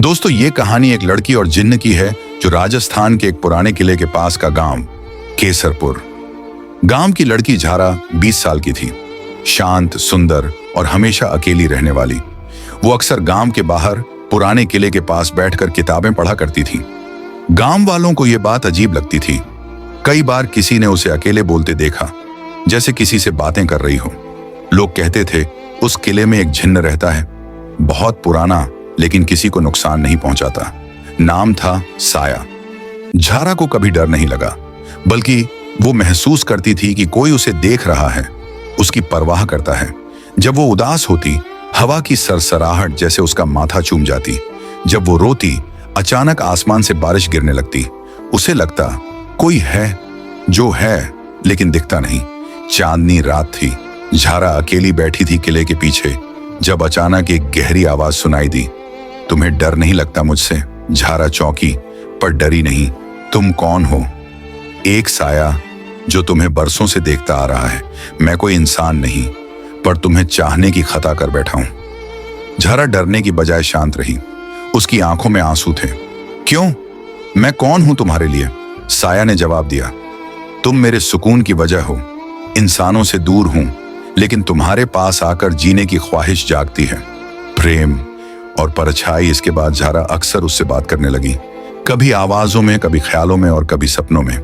दोस्तों, ये कहानी एक लड़की और जिन्न की है जो राजस्थान के एक पुराने किले के पास का गांव केसरपुर। गांव की लड़की झारा 20 साल की थी। शांत, सुंदर और हमेशा अकेली रहने वाली। वो अक्सर गांव के बाहर पुराने किले के पास बैठकर किताबें पढ़ा करती थी। गांव वालों को यह बात अजीब लगती थी। कई बार किसी ने उसे अकेले बोलते देखा, जैसे किसी से बातें कर रही हो। लोग कहते थे उस किले में एक जिन्न रहता है, बहुत पुराना, लेकिन किसी को नुकसान नहीं पहुंचाता। नाम था साया। झारा को कभी डर नहीं लगा, बल्कि वो महसूस करती थी कि कोई उसे देख रहा है, उसकी परवाह करता है। जब वो उदास होती, हवा की सरसराहट जैसे उसका माथा चूम जाती। जब वो रोती, अचानक आसमान से बारिश गिरने लगती। उसे लगता कोई है जो है, लेकिन दिखता नहीं। चांदनी रात थी। झारा अकेली बैठी थी किले के पीछे, जब अचानक एक गहरी आवाज सुनाई दी। तुम्हें डर नहीं लगता मुझसे? झारा चौंकी, पर डरी नहीं। तुम कौन हो? एक साया जो तुम्हें बरसों से देखता आ रहा है। मैं कोई इंसान नहीं, पर तुम्हें चाहने की खता कर बैठा हूं। झारा डरने की बजाय शांत रही। उसकी आंखों में आंसू थे। क्यों? मैं कौन हूं तुम्हारे लिए? साया ने जवाब दिया, तुम मेरे सुकून की वजह हो। इंसानों से दूर हूं, लेकिन तुम्हारे पास आकर जीने की ख्वाहिश जागती है। प्रेम और परछाई। इसके बाद झारा अक्सर उससे बात करने लगी, कभी आवाजों में, कभी ख्यालों में और कभी सपनों में।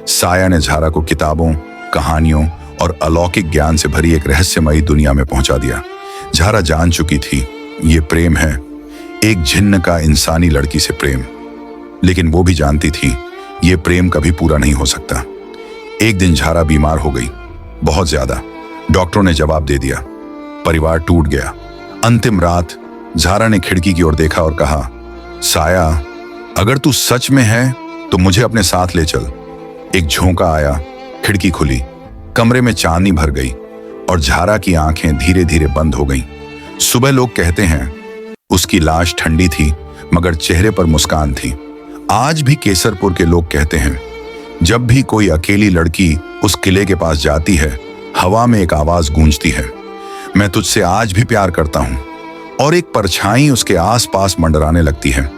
साया ने झारा को किताबों, कहानियों और अलौकिक ज्ञान से भरी एक रहस्यमयी दुनिया में पहुंचा दिया। झारा जान चुकी थी ये प्रेम है, एक जिन्न का इंसानी लड़की से प्रेम। लेकिन वो भी जानती थी ये प्रेम कभी पूरा नहीं हो सकता। एक दिन झारा बीमार हो गई, बहुत ज्यादा। डॉक्टरों ने जवाब दे दिया, परिवार टूट गया। अंतिम रात झारा ने खिड़की की ओर देखा और कहा, साया, अगर तू सच में है तो मुझे अपने साथ ले चल। एक झोंका आया, खिड़की खुली, कमरे में चांदनी भर गई और झारा की आंखें धीरे धीरे बंद हो गईं। सुबह लोग कहते हैं उसकी लाश ठंडी थी, मगर चेहरे पर मुस्कान थी। आज भी केसरपुर के लोग कहते हैं जब भी कोई अकेली लड़की उस किले के पास जाती है, हवा में एक आवाज गूंजती है, मैं तुझसे आज भी प्यार करता हूं। और एक परछाई उसके आसपास मंडराने लगती है।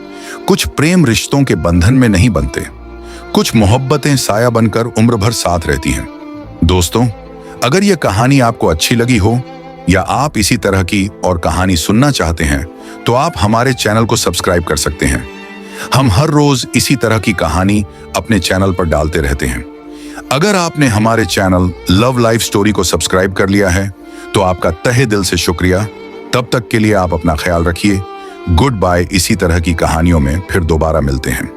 कुछ प्रेम रिश्तों के बंधन में नहीं बनते, कुछ मोहब्बतें साया बनकर उम्र भर साथ रहती हैं। दोस्तों, अगर यह कहानी आपको अच्छी लगी हो या आप इसी तरह की और कहानी सुनना चाहते हैं, तो आप हमारे चैनल को सब्सक्राइब कर सकते हैं। हम हर रोज इसी तरह की कहानी अपने चैनल पर डालते रहते हैं। अगर आपने हमारे चैनल लव लाइफ स्टोरी को सब्सक्राइब कर लिया है, तो आपका तहे दिल से शुक्रिया। तब तक के लिए आप अपना ख्याल रखिए। Goodbye. इसी तरह की कहानियों में फिर दोबारा मिलते हैं।